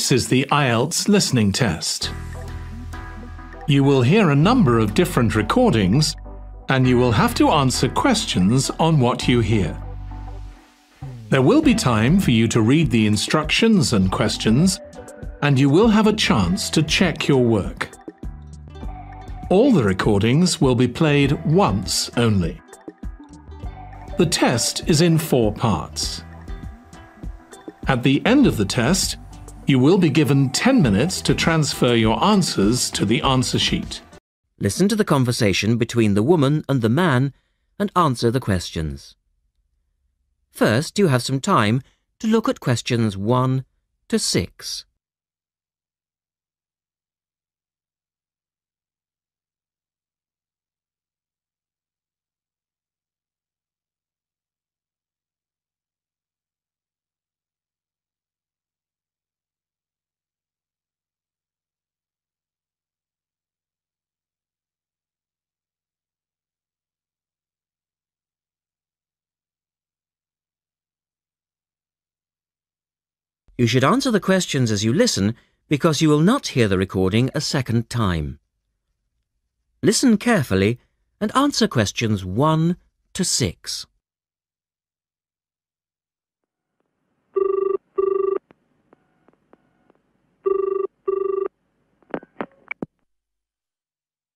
This is the IELTS listening test. You will hear a number of different recordings and you will have to answer questions on what you hear. There will be time for you to read the instructions and questions, and you will have a chance to check your work. All the recordings will be played once only. The test is in 4 parts. At the end of the test, you will be given 10 minutes to transfer your answers to the answer sheet. Listen to the conversation between the woman and the man and answer the questions. First, you have some time to look at questions 1 to 6. You should answer the questions as you listen because you will not hear the recording a second time. Listen carefully and answer questions 1 to 6.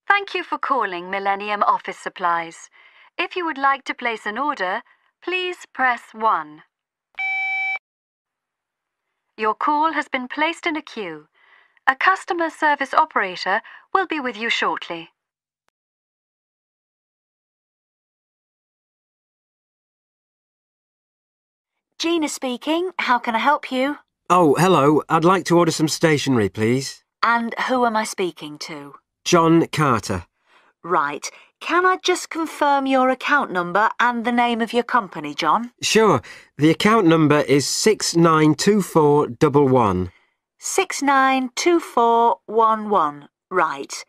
Thank you for calling Millennium Office Supplies. If you would like to place an order, please press 1. Your call has been placed in a queue. A customer service operator will be with you shortly. Gina speaking. How can I help you? Oh, hello. I'd like to order some stationery, please. And who am I speaking to? John Carter. Right. Can I just confirm your account number and the name of your company, John? Sure. The account number is 692411. 692411. Right.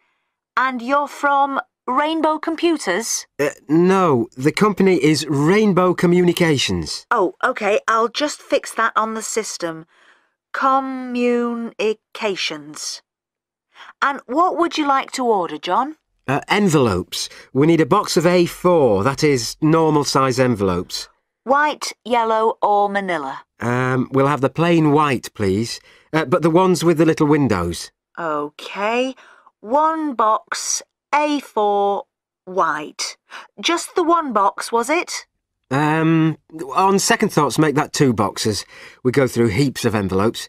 And you're from Rainbow Computers? No, the company is Rainbow Communications. Oh, OK. I'll just fix that on the system. Communications. And what would you like to order, John? Envelopes. We need a box of A4, that is, normal size envelopes. White, yellow or manila? We'll have the plain white, please. But the ones with the little windows. OK. 1 box, A4, white. Just the 1 box, was it? On second thoughts, make that 2 boxes. We go through heaps of envelopes.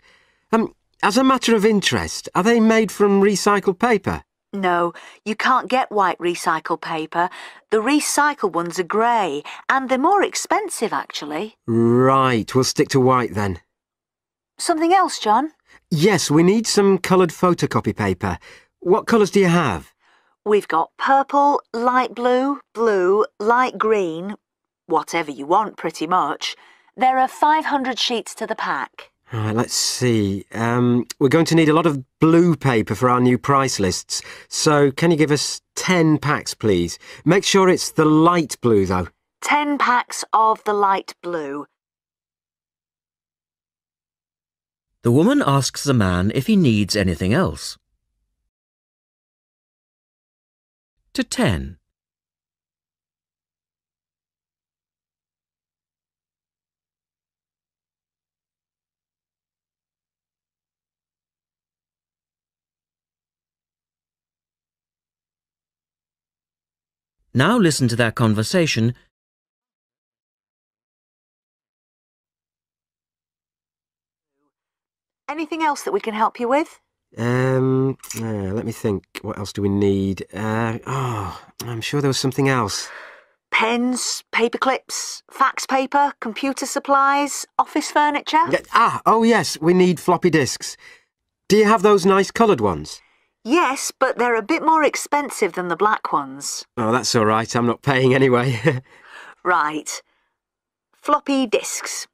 As a matter of interest, are they made from recycled paper? No, you can't get white recycled paper. The recycled ones are grey, and they're more expensive, actually. Right, we'll stick to white then. Something else, John? Yes, we need some coloured photocopy paper. What colours do you have? We've got purple, light blue, blue, light green, whatever you want, pretty much. There are 500 sheets to the pack. Right, let's see. We're going to need a lot of blue paper for our new price lists. So can you give us 10 packs, please? Make sure it's the light blue, though. 10 packs of the light blue. The woman asks the man if he needs anything else. To 10. Now listen to their conversation. Anything else that we can help you with? Let me think. What else do we need? I'm sure there was something else. Pens, paper clips, fax paper, computer supplies, office furniture. Oh yes, we need floppy disks. Do you have those nice coloured ones? Yes, but they're a bit more expensive than the black ones. Oh, that's all right. I'm not paying anyway. Right. Floppy disks.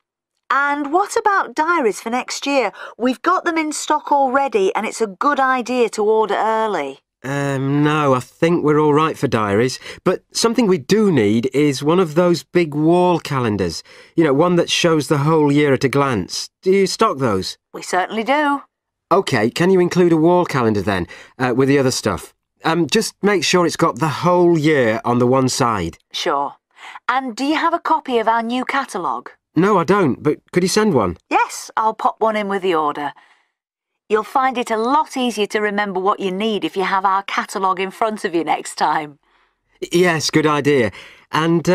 And what about diaries for next year? We've got them in stock already and it's a good idea to order early. No, I think we're all right for diaries. But something we do need is one of those big wall calendars. You know, one that shows the whole year at a glance. Do you stock those? We certainly do. OK, can you include a wall calendar then, with the other stuff? Just make sure it's got the whole year on the one side. Sure. And do you have a copy of our new catalogue? No, I don't, but could you send one? Yes, I'll pop one in with the order. You'll find it a lot easier to remember what you need if you have our catalogue in front of you next time. Yes, good idea. And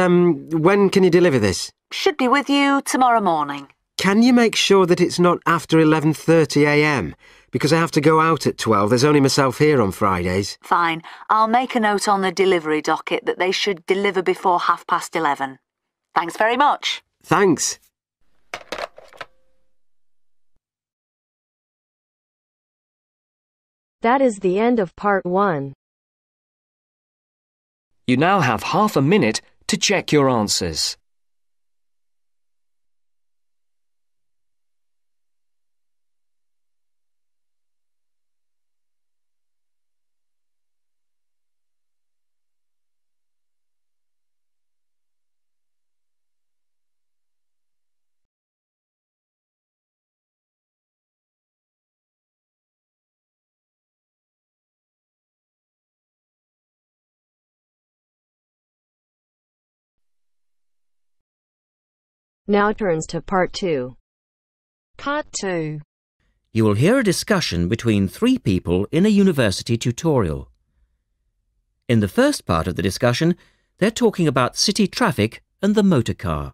when can you deliver this? Should be with you tomorrow morning. Can you make sure that it's not after 11:30 a.m? Because I have to go out at 12. There's only myself here on Fridays. Fine. I'll make a note on the delivery docket that they should deliver before 11:30. Thanks very much. Thanks. That is the end of part 1. You now have half a minute to check your answers. Now turns to part 2. Part 2. You will hear a discussion between 3 people in a university tutorial. In the first part of the discussion, they're talking about city traffic and the motor car.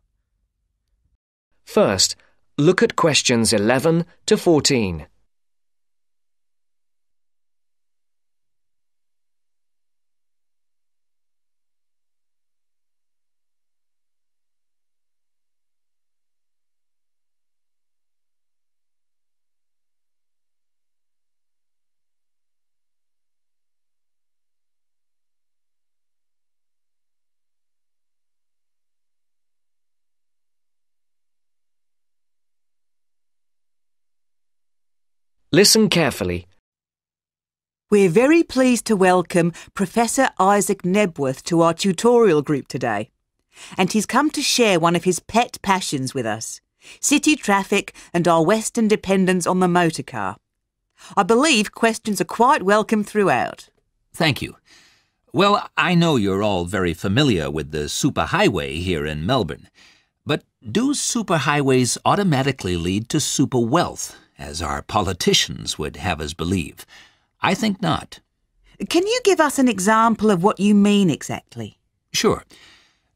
First, look at questions 11 to 14. Listen carefully. We're very pleased to welcome Professor Isaac Nebworth to our tutorial group today. And he's come to share one of his pet passions with us, city traffic and our Western dependence on the motor car. I believe questions are quite welcome throughout. Thank you. Well, I know you're all very familiar with the superhighway here in Melbourne. But do superhighways automatically lead to super wealth, as our politicians would have us believe? I think not. Can you give us an example of what you mean exactly? Sure.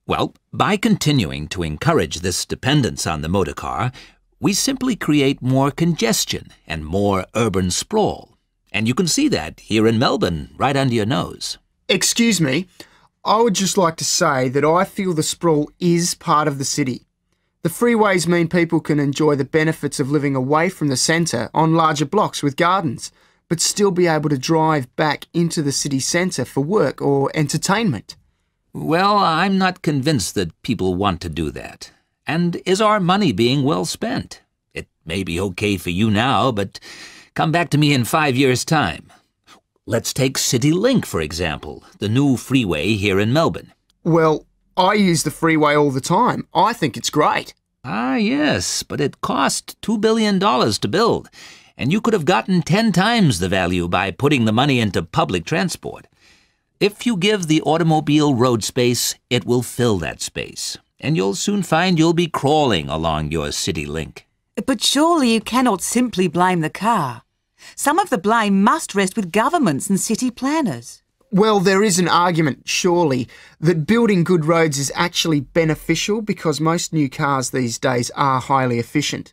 Well, by continuing to encourage this dependence on the motor car, we simply create more congestion and more urban sprawl. And you can see that here in Melbourne, right under your nose. Excuse me, I would just like to say that I feel the sprawl is part of the city. The freeways mean people can enjoy the benefits of living away from the centre on larger blocks with gardens, but still be able to drive back into the city centre for work or entertainment. Well, I'm not convinced that people want to do that. And is our money being well spent? It may be okay for you now, but come back to me in 5 years' time. Let's take CityLink, for example, the new freeway here in Melbourne. Well, I use the freeway all the time. I think it's great. Ah, yes, but it cost $2 billion to build, and you could have gotten 10 times the value by putting the money into public transport. If you give the automobile road space, it will fill that space, and you'll soon find you'll be crawling along your CityLink. But surely you cannot simply blame the car. Some of the blame must rest with governments and city planners. Well, there is an argument, surely, that building good roads is actually beneficial because most new cars these days are highly efficient.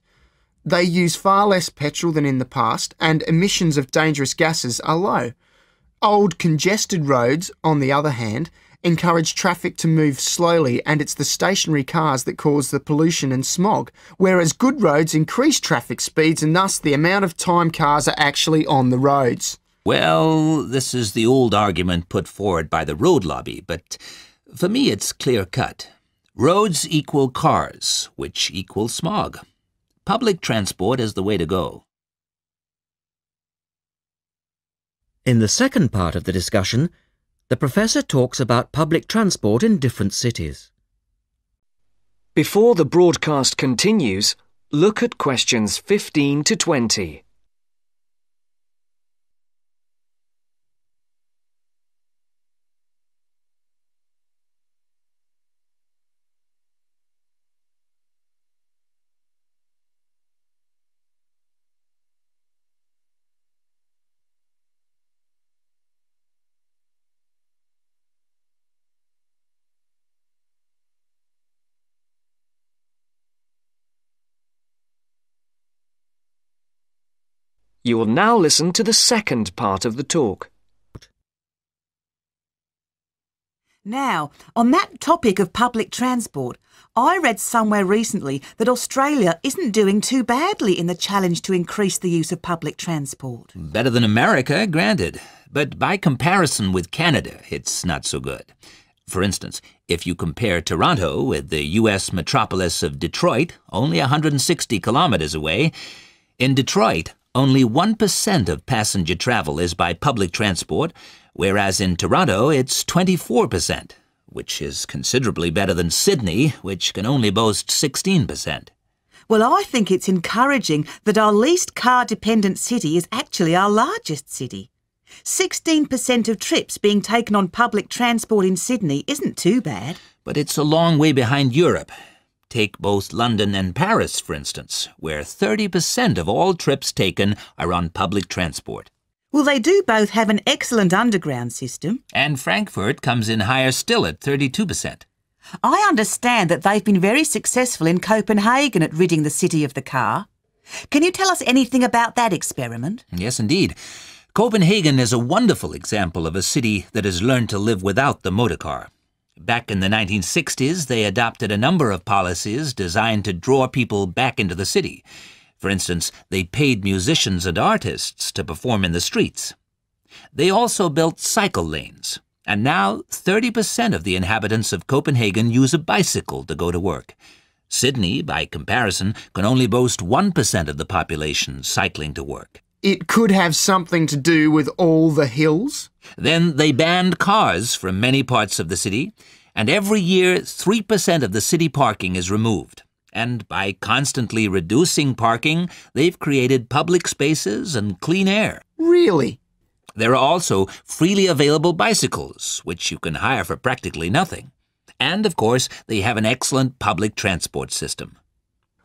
They use far less petrol than in the past, and emissions of dangerous gases are low. Old, congested roads, on the other hand, encourage traffic to move slowly, and it's the stationary cars that cause the pollution and smog, whereas good roads increase traffic speeds and thus the amount of time cars are actually on the roads. Well, this is the old argument put forward by the road lobby, but for me it's clear-cut. Roads equal cars, which equals smog. Public transport is the way to go. In the second part of the discussion, the professor talks about public transport in different cities. Before the broadcast continues, look at questions 15 to 20. You will now listen to the second part of the talk. Now, on that topic of public transport, I read somewhere recently that Australia isn't doing too badly in the challenge to increase the use of public transport. Better than America, granted. But by comparison with Canada, it's not so good. For instance, if you compare Toronto with the U.S. metropolis of Detroit, only 160 kilometers away, in Detroit, only 1% of passenger travel is by public transport, whereas in Toronto it's 24%, which is considerably better than Sydney, which can only boast 16%. Well, I think it's encouraging that our least car-dependent city is actually our largest city. 16% of trips being taken on public transport in Sydney isn't too bad. But it's a long way behind Europe. Take both London and Paris, for instance, where 30% of all trips taken are on public transport. Well, they do both have an excellent underground system. And Frankfurt comes in higher still at 32%. I understand that they've been very successful in Copenhagen at ridding the city of the car. Can you tell us anything about that experiment? Yes, indeed. Copenhagen is a wonderful example of a city that has learned to live without the motor car. Back in the 1960s, they adopted a number of policies designed to draw people back into the city. For instance, they paid musicians and artists to perform in the streets. They also built cycle lanes, and now 30% of the inhabitants of Copenhagen use a bicycle to go to work. Sydney, by comparison, can only boast 1% of the population cycling to work. It could have something to do with all the hills? Then they banned cars from many parts of the city, and every year 3% of the city parking is removed. And by constantly reducing parking, they've created public spaces and clean air. Really? There are also freely available bicycles, which you can hire for practically nothing. And, of course, they have an excellent public transport system.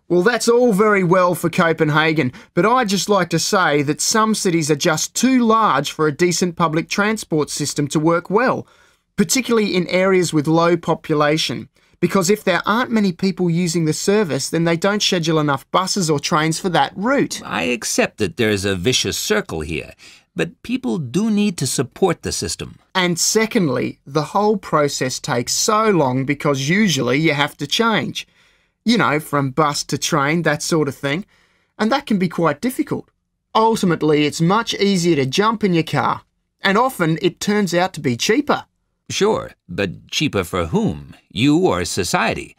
Well, that's all very well for Copenhagen, but I'd just like to say that some cities are just too large for a decent public transport system to work well, particularly in areas with low population. Because if there aren't many people using the service, then they don't schedule enough buses or trains for that route. I accept that there's a vicious circle here, but people do need to support the system. And secondly, the whole process takes so long because usually you have to change. You know, from bus to train, that sort of thing. And that can be quite difficult. Ultimately, it's much easier to jump in your car. And often it turns out to be cheaper. Sure, but cheaper for whom? You or society?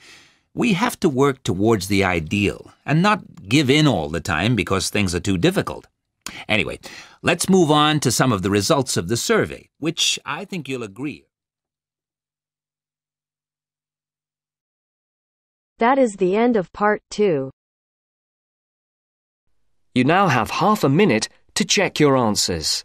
We have to work towards the ideal and not give in all the time because things are too difficult. Anyway, let's move on to some of the results of the survey, which I think you'll agree. That is the end of part 2. You now have half a minute to check your answers.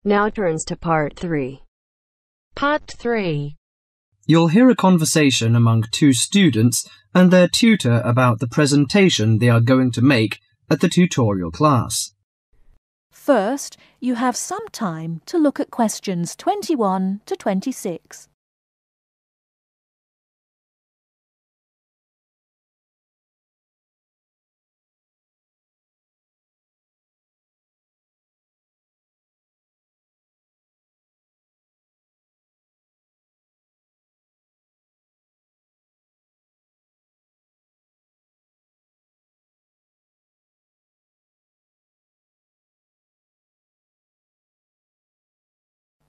Now turns to part 3. Part 3. You'll hear a conversation among two students and their tutor about the presentation they are going to make at the tutorial class. First, you have some time to look at questions 21 to 26.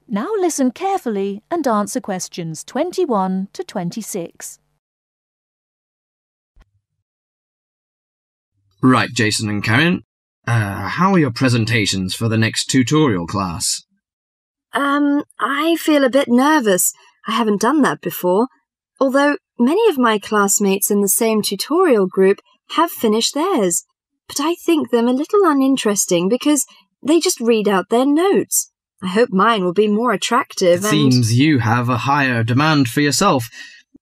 Now listen carefully and answer questions 21 to 26. Right, Jason and Karen. How are your presentations for the next tutorial class? I feel a bit nervous. I haven't done that before. Although many of my classmates in the same tutorial group have finished theirs. But I think them a little uninteresting because They just read out their notes. I hope mine will be more attractive It seems you have a higher demand for yourself.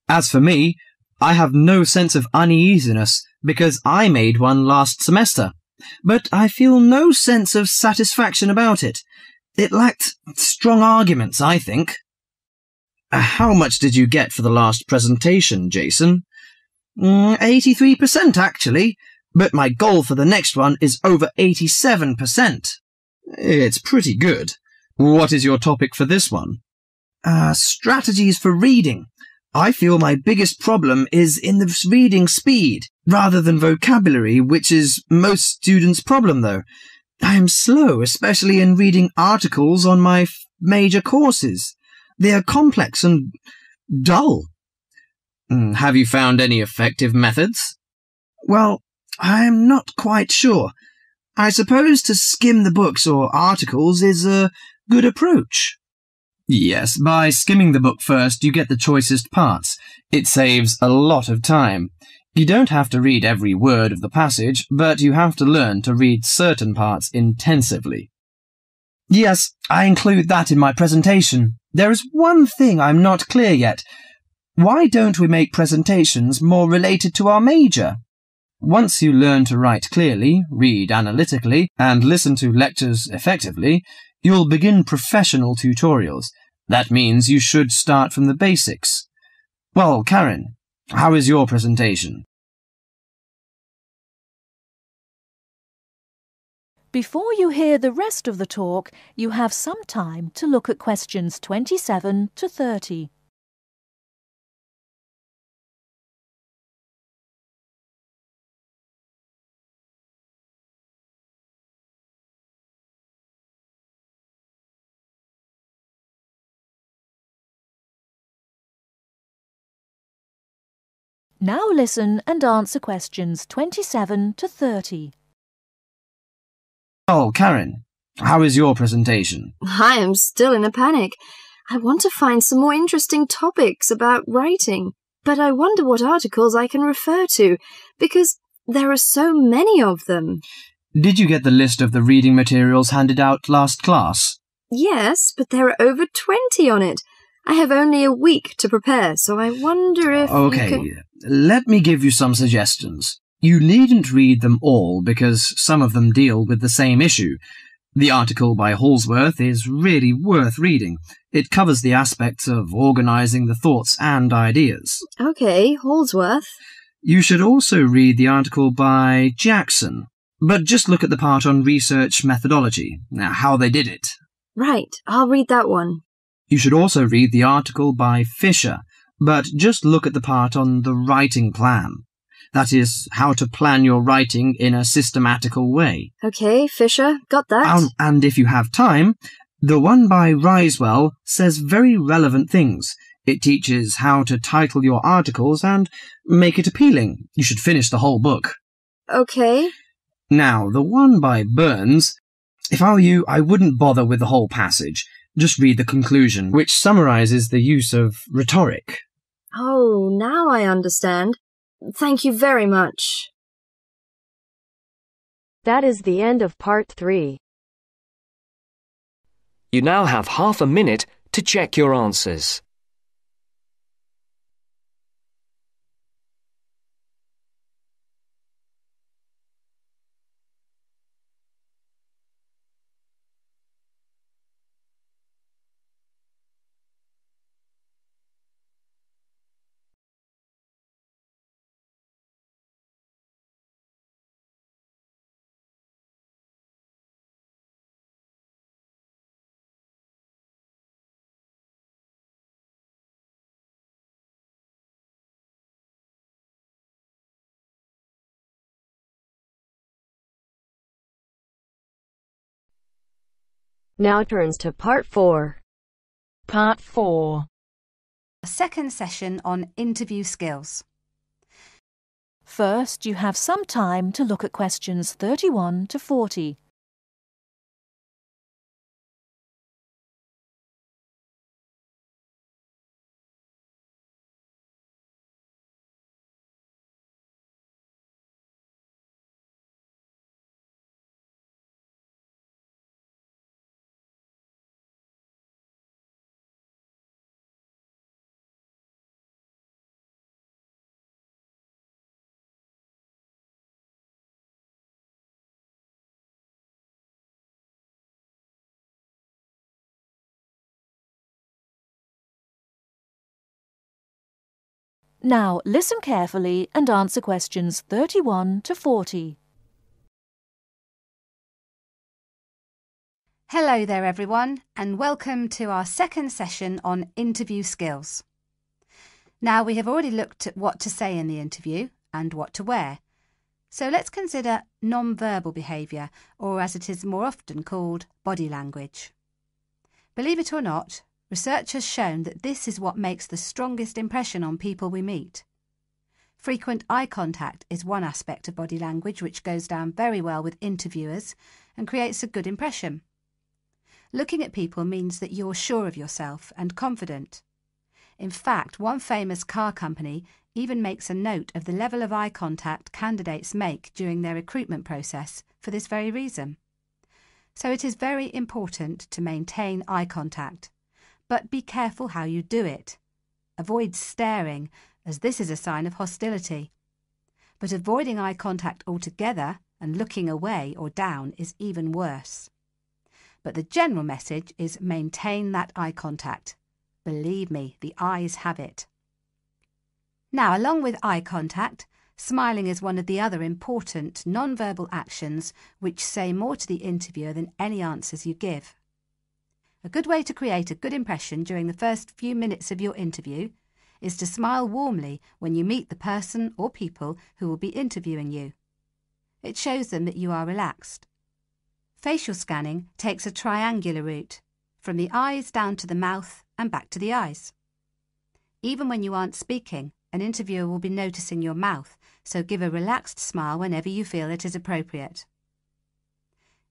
As for me, I have no sense of uneasiness because I made one last semester, but I feel no sense of satisfaction about it. It lacked strong arguments, I think. How much did you get for the last presentation, Jason? 83% actually, but my goal for the next one is over 87%. It's pretty good. What is your topic for this one? Strategies for reading. I feel my biggest problem is in the reading speed, rather than vocabulary, which is most students' problem, though. I am slow, especially in reading articles on my major courses. They are complex and dull. Have you found any effective methods? Well, I am not quite sure. I suppose to skim the books or articles is a good approach. Yes, by skimming the book first, you get the choicest parts. It saves a lot of time. You don't have to read every word of the passage, but you have to learn to read certain parts intensively. Yes, I include that in my presentation. There is one thing I'm not clear yet. Why don't we make presentations more related to our major? Once you learn to write clearly, read analytically, and listen to lectures effectively, you'll begin professional tutorials. That means you should start from the basics. Well, Karen, how is your presentation? Before you hear the rest of the talk, you have some time to look at questions 27 to 30. Now listen and answer questions 27 to 30. Oh, Karen, how is your presentation? I am still in a panic. I want to find some more interesting topics about writing, but I wonder what articles I can refer to, because there are so many of them. Did you get the list of the reading materials handed out last class? Yes, but there are over 20 on it. I have only a week to prepare, so I wonder if Okay, let me give you some suggestions. You needn't read them all because some of them deal with the same issue. The article by Halsworth is really worth reading. It covers the aspects of organising the thoughts and ideas. Okay, Halsworth. You should also read the article by Jackson, but just look at the part on research methodology, how they did it. Right, I'll read that one. You should also read the article by Fisher, but just look at the part on the writing plan. That is, how to plan your writing in a systematical way. Okay, Fisher, got that. And if you have time, the one by Risewell says very relevant things. It teaches how to title your articles and make it appealing. You should finish the whole book. Okay. Now, the one by Burns, if I were you, I wouldn't bother with the whole passage. Just read the conclusion, which summarises the use of rhetoric. Oh, now I understand. Thank you very much. That is the end of part 3. You now have half a minute to check your answers. Now turns to part 4. Part 4. A second session on interview skills. First, you have some time to look at questions 31 to 40. Now listen carefully and answer questions 31 to 40. Hello there everyone, and welcome to our second session on interview skills. Now we have already looked at what to say in the interview and what to wear. So let's consider non-verbal behaviour, or as it is more often called, body language. Believe it or not, research has shown that this is what makes the strongest impression on people we meet. Frequent eye contact is one aspect of body language which goes down very well with interviewers and creates a good impression. Looking at people means that you're sure of yourself and confident. In fact, one famous car company even makes a note of the level of eye contact candidates make during their recruitment process for this very reason. So it is very important to maintain eye contact, but be careful how you do it. Avoid staring, as this is a sign of hostility. But avoiding eye contact altogether and looking away or down is even worse. But the general message is maintain that eye contact. Believe me, the eyes have it. Now, along with eye contact, smiling is one of the other important non-verbal actions which say more to the interviewer than any answers you give. A good way to create a good impression during the first few minutes of your interview is to smile warmly when you meet the person or people who will be interviewing you. It shows them that you are relaxed. Facial scanning takes a triangular route, from the eyes down to the mouth and back to the eyes. Even when you aren't speaking, an interviewer will be noticing your mouth, so give a relaxed smile whenever you feel it is appropriate.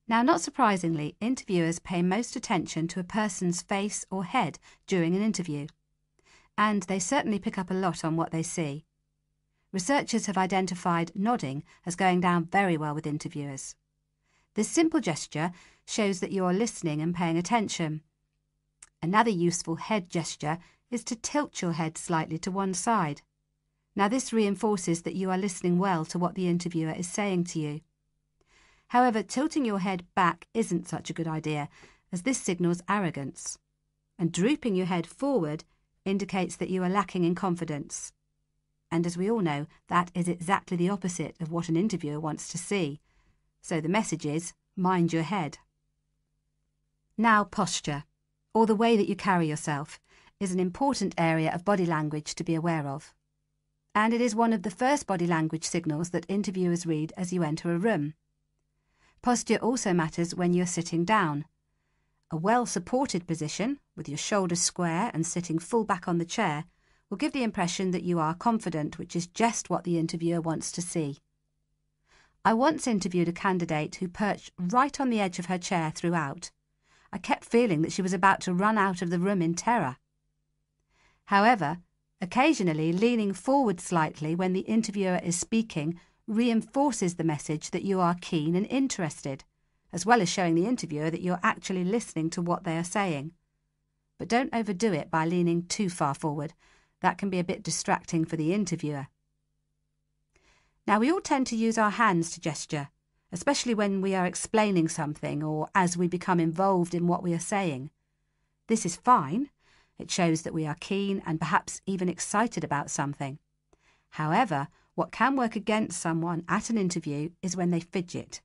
Now, not surprisingly, interviewers pay most attention to a person's face or head during an interview, and they certainly pick up a lot on what they see. Researchers have identified nodding as going down very well with interviewers. This simple gesture shows that you are listening and paying attention. Another useful head gesture is to tilt your head slightly to one side. Now this reinforces that you are listening well to what the interviewer is saying to you. However, tilting your head back isn't such a good idea, as this signals arrogance. And drooping your head forward indicates that you are lacking in confidence. And as we all know, that is exactly the opposite of what an interviewer wants to see. So the message is, mind your head. Now, posture, or the way that you carry yourself, is an important area of body language to be aware of. And it is one of the first body language signals that interviewers read as you enter a room. Posture also matters when you're sitting down. A well-supported position, with your shoulders square and sitting full back on the chair, will give the impression that you are confident, which is just what the interviewer wants to see. I once interviewed a candidate who perched right on the edge of her chair throughout. I kept feeling that she was about to run out of the room in terror. However, occasionally leaning forward slightly when the interviewer is speaking reinforces the message that you are keen and interested, as well as showing the interviewer that you're actually listening to what they are saying. But don't overdo it by leaning too far forward. That can be a bit distracting for the interviewer. Now, we all tend to use our hands to gesture, especially when we are explaining something or as we become involved in what we are saying. This is fine. It shows that we are keen and perhaps even excited about something. However, what can work against someone at an interview is when they fidget.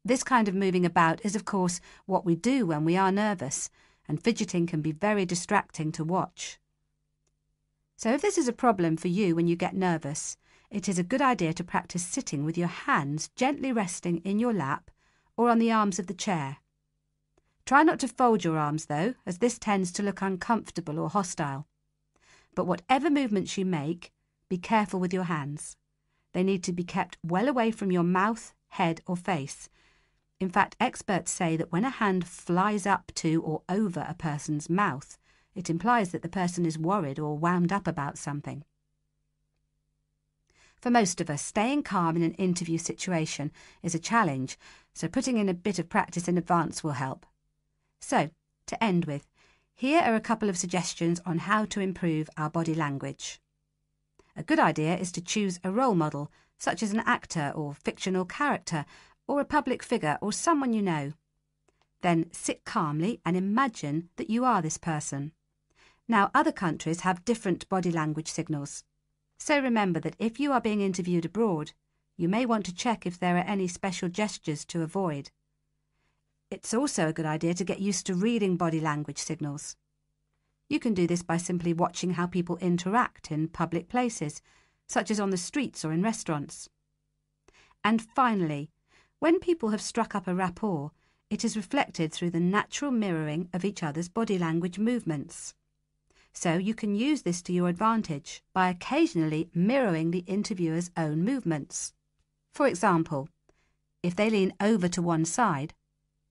This kind of moving about is, of course, what we do when we are nervous, and fidgeting can be very distracting to watch. So if this is a problem for you when you get nervous, it is a good idea to practice sitting with your hands gently resting in your lap or on the arms of the chair. Try not to fold your arms though, as this tends to look uncomfortable or hostile. But whatever movements you make, be careful with your hands. They need to be kept well away from your mouth, head or face. In fact, experts say that when a hand flies up to or over a person's mouth, it implies that the person is worried or wound up about something. For most of us, staying calm in an interview situation is a challenge, so putting in a bit of practice in advance will help. So, to end with, here are a couple of suggestions on how to improve our body language. A good idea is to choose a role model, such as an actor or fictional character, or a public figure or someone you know. Then sit calmly and imagine that you are this person. Now, other countries have different body language signals. So remember that if you are being interviewed abroad, you may want to check if there are any special gestures to avoid. It's also a good idea to get used to reading body language signals. You can do this by simply watching how people interact in public places, such as on the streets or in restaurants. And finally, when people have struck up a rapport, it is reflected through the natural mirroring of each other's body language movements. So you can use this to your advantage by occasionally mirroring the interviewer's own movements. For example, if they lean over to one side,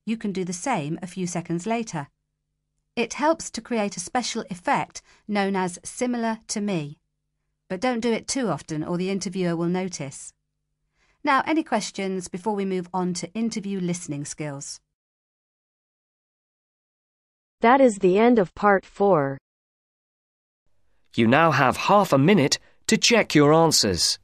you can do the same a few seconds later. It helps to create a special effect known as similar to me. But don't do it too often or the interviewer will notice. Now, any questions before we move on to interview listening skills? That is the end of part 4. You now have half a minute to check your answers.